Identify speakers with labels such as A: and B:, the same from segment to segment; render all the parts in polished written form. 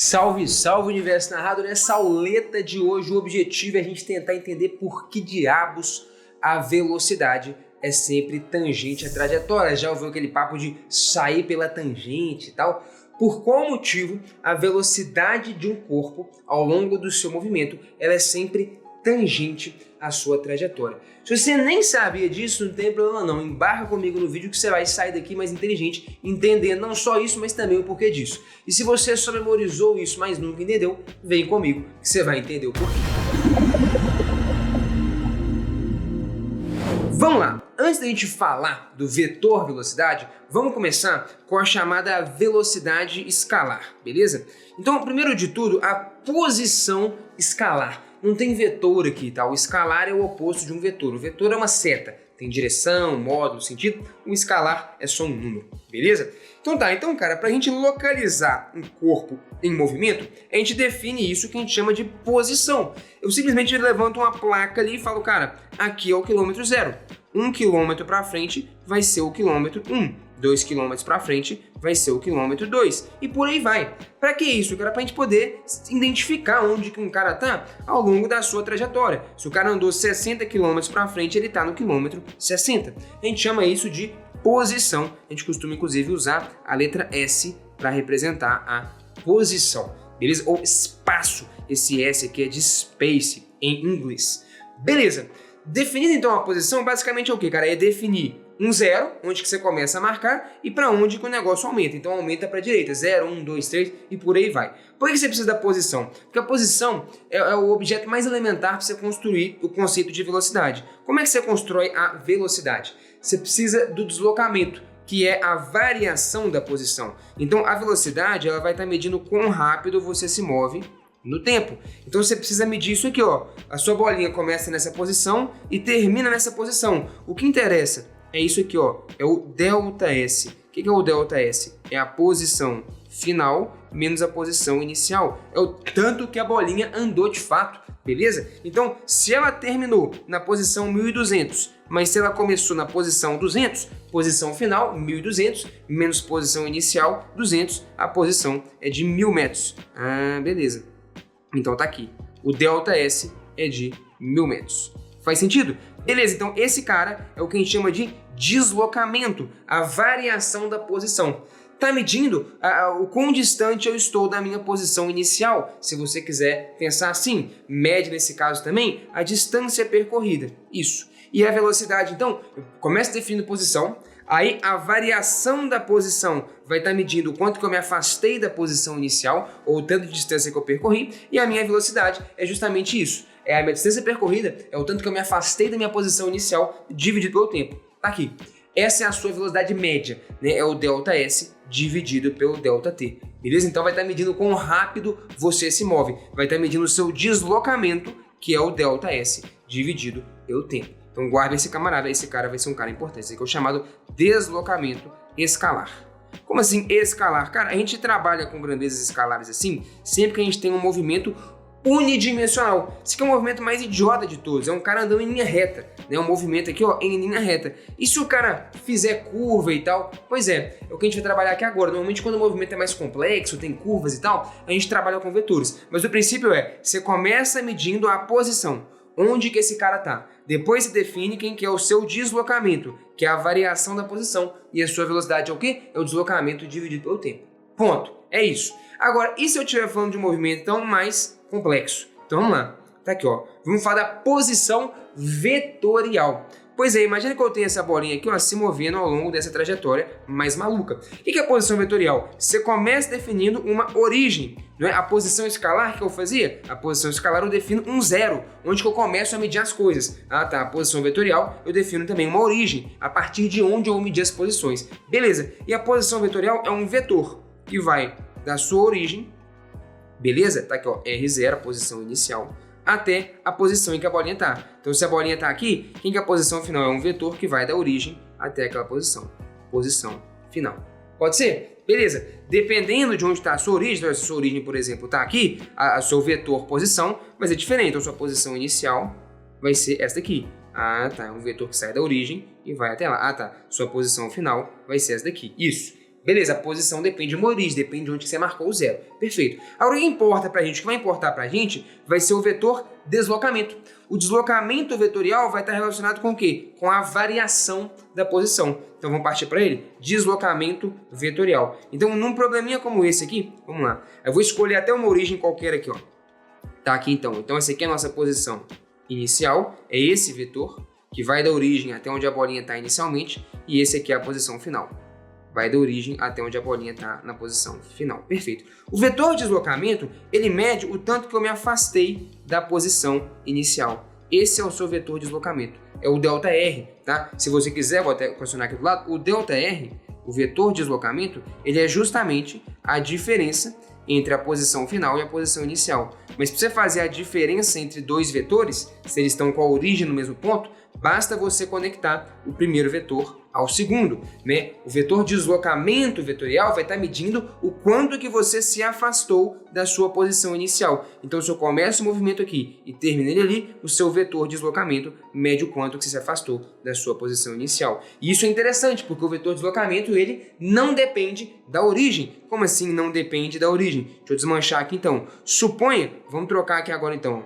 A: Salve, salve universo narrado. Nessa auleta de hoje o objetivo é a gente tentar entender por que diabos a velocidade é sempre tangente à trajetória. Já ouviu aquele papo de sair pela tangente e tal? Por qual motivo a velocidade de um corpo ao longo do seu movimento ela é sempre tangente à sua trajetória? Se você nem sabia disso, não tem problema não, embarca comigo no vídeo que você vai sair daqui mais inteligente, entendendo não só isso, mas também o porquê disso. E se você só memorizou isso, mas nunca entendeu, vem comigo que você vai entender o porquê. Vamos lá, antes da gente falar do vetor velocidade, vamos começar com a chamada velocidade escalar, beleza? Então, primeiro de tudo, a posição escalar. Não tem vetor aqui, tá? O escalar é o oposto de um vetor. O vetor é uma seta, tem direção, módulo, sentido. O escalar é só um número, beleza? Então tá, cara, pra gente localizar um corpo em movimento, a gente define isso que a gente chama de posição. Eu simplesmente levanto uma placa ali e falo, cara, aqui é o quilômetro 0. 1 quilômetro para frente vai ser o quilômetro 1. 2 km para frente vai ser o quilômetro 2 e por aí vai. Para que isso, cara? Para a gente poder identificar onde que um cara tá ao longo da sua trajetória. Se o cara andou 60 km para frente, ele tá no quilômetro 60. A gente chama isso de posição. A gente costuma inclusive usar a letra S para representar a posição, beleza? Ou espaço. Esse S aqui é de space em inglês. Beleza. Definindo então a posição, basicamente é o que, cara? É definir um 0, onde que você começa a marcar, e para onde que o negócio aumenta. Então aumenta para a direita, 0, 1, 2, 3 e por aí vai. Por que você precisa da posição? Porque a posição é o objeto mais elementar para você construir o conceito de velocidade. Como é que você constrói a velocidade? Você precisa do deslocamento, que é a variação da posição. Então a velocidade ela vai estar medindo quão rápido você se move no tempo. Então você precisa medir isso aqui, ó. A sua bolinha começa nessa posição e termina nessa posição. O que interessa é isso aqui, ó. É o ΔS. O que é o ΔS? É a posição final menos a posição inicial. É o tanto que a bolinha andou de fato, beleza? Então, se ela terminou na posição 1200, mas se ela começou na posição 200, posição final 1200 menos posição inicial 200, a posição é de 1000 metros. Ah, beleza. Então tá aqui. O ΔS é de 1000 metros. Faz sentido? Beleza, então esse cara é o que a gente chama de deslocamento, a variação da posição. Tá medindo o quão distante eu estou da minha posição inicial. Se você quiser pensar assim, mede nesse caso também a distância percorrida. Isso. E a velocidade, então, eu começo definindo posição, aí a variação da posição vai estar medindo o quanto que eu me afastei da posição inicial, ou o tanto de distância que eu percorri, e a minha velocidade é justamente isso. É a minha distância percorrida, é o tanto que eu me afastei da minha posição inicial dividido pelo tempo. Tá aqui. Essa é a sua velocidade média, né? É o ΔS dividido pelo ΔT. Beleza? Então vai estar medindo quão rápido você se move. Vai estar medindo o seu deslocamento, que é o ΔS dividido pelo tempo. Então guarda esse camarada, esse cara vai ser um cara importante. Esse aqui é o chamado deslocamento escalar. Como assim escalar? Cara, a gente trabalha com grandezas escalares assim, sempre que a gente tem um movimento unidimensional. Esse aqui é o movimento mais idiota de todos. É um cara andando em linha reta, né? Um movimento aqui, ó, em linha reta. E se o cara fizer curva e tal? Pois é o que a gente vai trabalhar aqui agora. Normalmente quando o movimento é mais complexo, tem curvas e tal, a gente trabalha com vetores. Mas o princípio é, você começa medindo a posição. Onde que esse cara tá? Depois você define quem que é o seu deslocamento, que é a variação da posição. E a sua velocidade é o quê? É o deslocamento dividido pelo tempo. Ponto. É isso. Agora, e se eu estiver falando de um movimento então mais complexo? Então vamos lá. Tá aqui, ó. Vamos falar da posição vetorial. Pois é, imagina que eu tenho essa bolinha aqui, ó, se movendo ao longo dessa trajetória mais maluca. O que é a posição vetorial? Você começa definindo uma origem, não é? A posição escalar que eu fazia? A posição escalar eu defino um 0, onde que eu começo a medir as coisas. Ah, tá. A posição vetorial eu defino também uma origem, a partir de onde eu vou medir as posições. Beleza. E a posição vetorial é um vetor que vai da sua origem, beleza? Tá aqui, ó, R0, a posição inicial, até a posição em que a bolinha tá. Então, se a bolinha tá aqui, quem que é a posição final? É um vetor que vai da origem até aquela posição. Posição final. Pode ser? Beleza. Dependendo de onde está a sua origem, então, se a sua origem, por exemplo, tá aqui, a seu vetor posição vai ser diferente. Então, sua posição inicial vai ser essa daqui. Ah, tá. É um vetor que sai da origem e vai até lá. Ah, tá. Sua posição final vai ser essa daqui. Isso. Beleza, a posição depende de uma origem, depende de onde você marcou o zero. Perfeito. Agora, o que importa pra gente, o que vai importar pra gente vai ser o vetor deslocamento. O deslocamento vetorial vai estar relacionado com o quê? Com a variação da posição. Então, vamos partir para ele? Deslocamento vetorial. Então, num probleminha como esse aqui, vamos lá. Eu vou escolher até uma origem qualquer aqui, ó. Tá aqui então. Então, essa aqui é a nossa posição inicial. É esse vetor que vai da origem até onde a bolinha está inicialmente. E esse aqui é a posição final. Vai da origem até onde a bolinha está na posição final. Perfeito. O vetor de deslocamento, ele mede o tanto que eu me afastei da posição inicial. Esse é o seu vetor de deslocamento. É o ΔR, tá? Se você quiser, vou até questionar aqui do lado, o ΔR, o vetor de deslocamento, ele é justamente a diferença entre a posição final e a posição inicial. Mas para você fazer a diferença entre dois vetores, se eles estão com a origem no mesmo ponto, basta você conectar o primeiro vetor ao segundo, né? O vetor de deslocamento vetorial vai estar medindo o quanto que você se afastou da sua posição inicial. Então, se eu começo o movimento aqui e termino ele ali, o seu vetor de deslocamento mede o quanto que você se afastou da sua posição inicial. E isso é interessante, porque o vetor de deslocamento, ele não depende da origem. Como assim não depende da origem? Deixa eu desmanchar aqui então. Suponha, vamos trocar aqui agora então.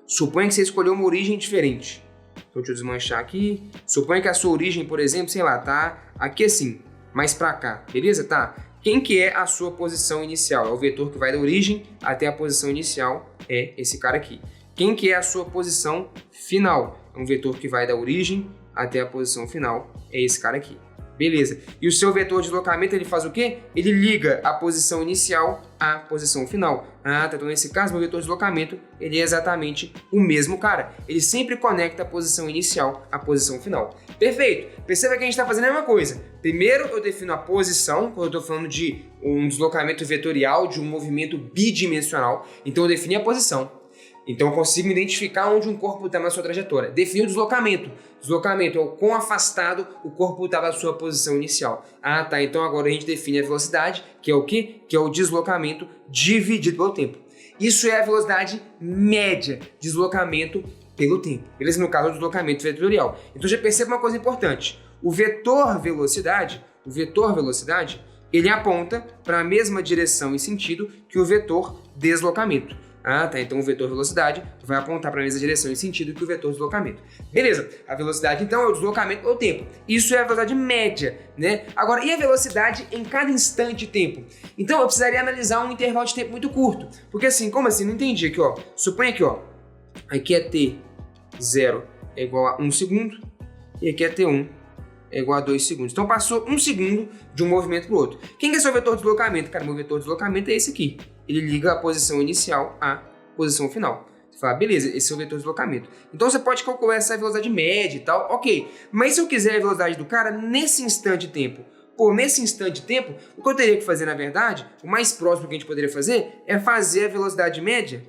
A: Suponha que você escolheu uma origem diferente. Então, deixa eu desmanchar aqui. Suponha que a sua origem, por exemplo, sei lá, tá aqui assim, mais pra cá, beleza? Tá? Quem que é a sua posição inicial? É o vetor que vai da origem até a posição inicial, é esse cara aqui. Quem que é a sua posição final? É um vetor que vai da origem até a posição final, é esse cara aqui. Beleza. E o seu vetor de deslocamento, ele faz o quê? Ele liga a posição inicial à posição final. Ah, tá. Então, nesse caso, meu vetor de deslocamento, ele é exatamente o mesmo cara. Ele sempre conecta a posição inicial à posição final. Perfeito. Perceba que a gente está fazendo a mesma coisa. Primeiro, eu defino a posição, quando eu estou falando de um deslocamento vetorial, de um movimento bidimensional. Então, eu defini a posição. Então, eu consigo identificar onde um corpo está na sua trajetória. Defini o deslocamento. Deslocamento é o quão afastado o corpo está da sua posição inicial. Ah, tá. Então, agora a gente define a velocidade, que é o quê? Que é o deslocamento dividido pelo tempo. Isso é a velocidade média, deslocamento pelo tempo. Beleza? No caso, o deslocamento vetorial. Então, já perceba uma coisa importante. O vetor velocidade, ele aponta para a mesma direção e sentido que o vetor deslocamento. Ah, tá. Então o vetor velocidade vai apontar para a mesma direção e sentido que o vetor deslocamento. Beleza. A velocidade, então, é o deslocamento pelo tempo. Isso é a velocidade média, né? Agora, e a velocidade em cada instante de tempo? Então, eu precisaria analisar um intervalo de tempo muito curto. Porque assim, como assim? Não entendi aqui, ó. Suponha aqui, ó. Aqui é T0 é igual a 1 segundo. E aqui é T1 é igual a 2 segundos. Então, passou 1 segundo de um movimento para o outro. Quem que é seu vetor de deslocamento? Cara, meu vetor de deslocamento é esse aqui. Ele liga a posição inicial à posição final. Você fala, beleza, esse é o vetor de deslocamento. Então, você pode calcular essa velocidade média e tal, ok. Mas se eu quiser a velocidade do cara nesse instante de tempo, pô, nesse instante de tempo, o que eu teria que fazer, na verdade, o mais próximo que a gente poderia fazer é fazer a velocidade média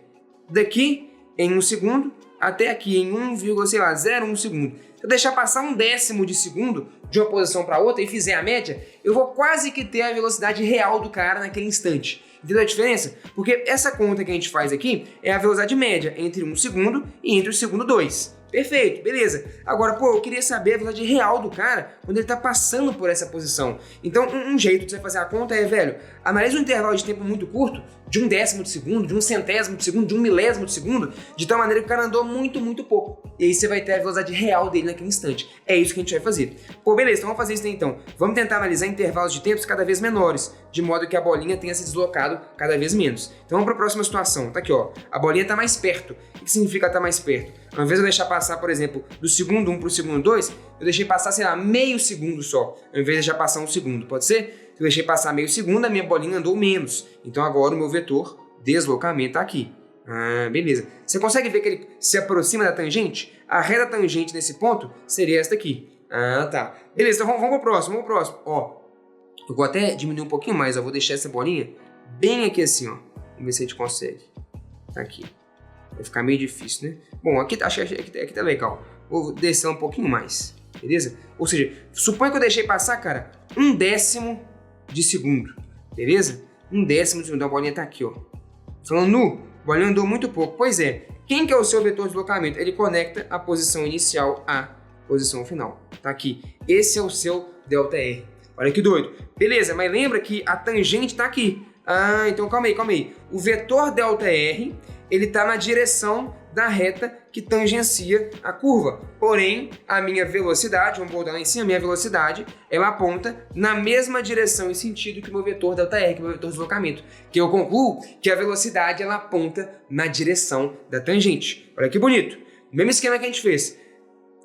A: daqui em 1 segundo até aqui em 1,01 segundo. Se eu deixar passar 1/10 de segundo de uma posição para outra e fizer a média, eu vou quase que ter a velocidade real do cara naquele instante. Entendeu a diferença? Porque essa conta que a gente faz aqui é a velocidade média entre 1 segundo e entre o segundo 2. Perfeito, beleza. Agora, pô, eu queria saber a velocidade real do cara quando ele tá passando por essa posição. Então, um jeito de você fazer a conta é, velho, analisa um intervalo de tempo muito curto, de 1/10 de segundo, de 1/100º de segundo, de 1/1000º de segundo, de tal maneira que o cara andou muito, muito pouco. E aí você vai ter a velocidade real dele naquele instante. É isso que a gente vai fazer. Pô, beleza, então vamos fazer isso daí então. Vamos tentar analisar intervalos de tempos cada vez menores, de modo que a bolinha tenha se deslocado cada vez menos. Então vamos para a próxima situação. Tá aqui, ó. A bolinha tá mais perto. O que significa estar mais perto? Ao invés de eu deixar passar, por exemplo, do segundo 1 para o segundo 2, eu deixei passar, sei lá, meio segundo só, ao invés de deixar passar 1 segundo, pode ser? Se eu deixei passar meio segundo, a minha bolinha andou menos. Então agora o meu vetor deslocamento tá aqui. Ah, beleza. Você consegue ver que ele se aproxima da tangente? A reta tangente nesse ponto seria essa daqui. Ah, tá. Beleza, então vamos pro próximo, Ó, eu vou até diminuir um pouquinho mais, ó. Vou deixar essa bolinha bem aqui assim, ó. Vamos ver se a gente consegue. Tá aqui. Vai ficar meio difícil, né? Bom, aqui tá legal. Vou descer um pouquinho mais, beleza? Ou seja, suponha que eu deixei passar, cara, 1/10 de segundo, beleza? 1/10 de segundo, a bolinha tá aqui, ó. Falando nu, a bolinha andou muito pouco. Pois é, quem que é o seu vetor de deslocamento? Ele conecta a posição inicial à posição final. Tá aqui. Esse é o seu ΔR. Olha que doido. Beleza, mas lembra que a tangente está aqui. Ah, então calma aí. O vetor ΔR, ele está na direção da reta que tangencia a curva. Porém, a minha velocidade, vamos botar lá em cima, a minha velocidade, ela aponta na mesma direção e sentido que o meu vetor ΔR, que é o meu vetor de deslocamento. Que eu concluo que a velocidade, ela aponta na direção da tangente. Olha que bonito. O mesmo esquema que a gente fez.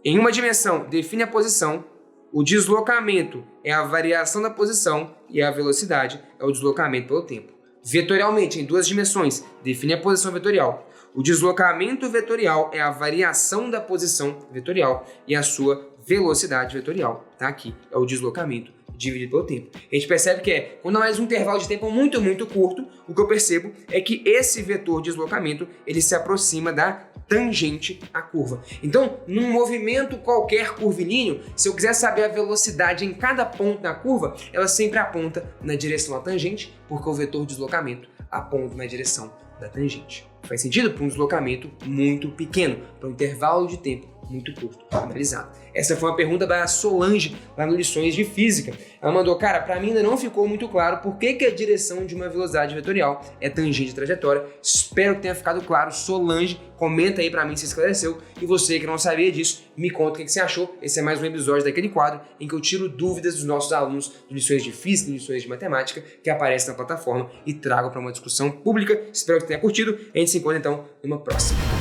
A: Em uma dimensão, define a posição. O deslocamento é a variação da posição e a velocidade é o deslocamento pelo tempo. Vetorialmente, em duas dimensões, define a posição vetorial. O deslocamento vetorial é a variação da posição vetorial e a sua velocidade vetorial. Tá? Aqui é o deslocamento dividido pelo tempo. A gente percebe que quando há mais um intervalo de tempo muito, muito curto, o que eu percebo é que esse vetor de deslocamento ele se aproxima da tangente à curva. Então, num movimento qualquer curvilíneo, se eu quiser saber a velocidade em cada ponto da curva, ela sempre aponta na direção da tangente, porque o vetor de deslocamento aponta na direção da tangente. Faz sentido para um deslocamento muito pequeno, para um intervalo de tempo muito curto, analisado. Essa foi uma pergunta da Solange, lá no Lições de Física. Ela mandou, cara, para mim ainda não ficou muito claro por que a direção de uma velocidade vetorial é tangente à trajetória. Espero que tenha ficado claro. Solange, comenta aí para mim se esclareceu. E você que não sabia disso, me conta o que você achou. Esse é mais um episódio daquele quadro em que eu tiro dúvidas dos nossos alunos de Lições de Física e Lições de Matemática que aparecem na plataforma e trago para uma discussão pública. Espero que tenha curtido. A gente se encontra então numa próxima.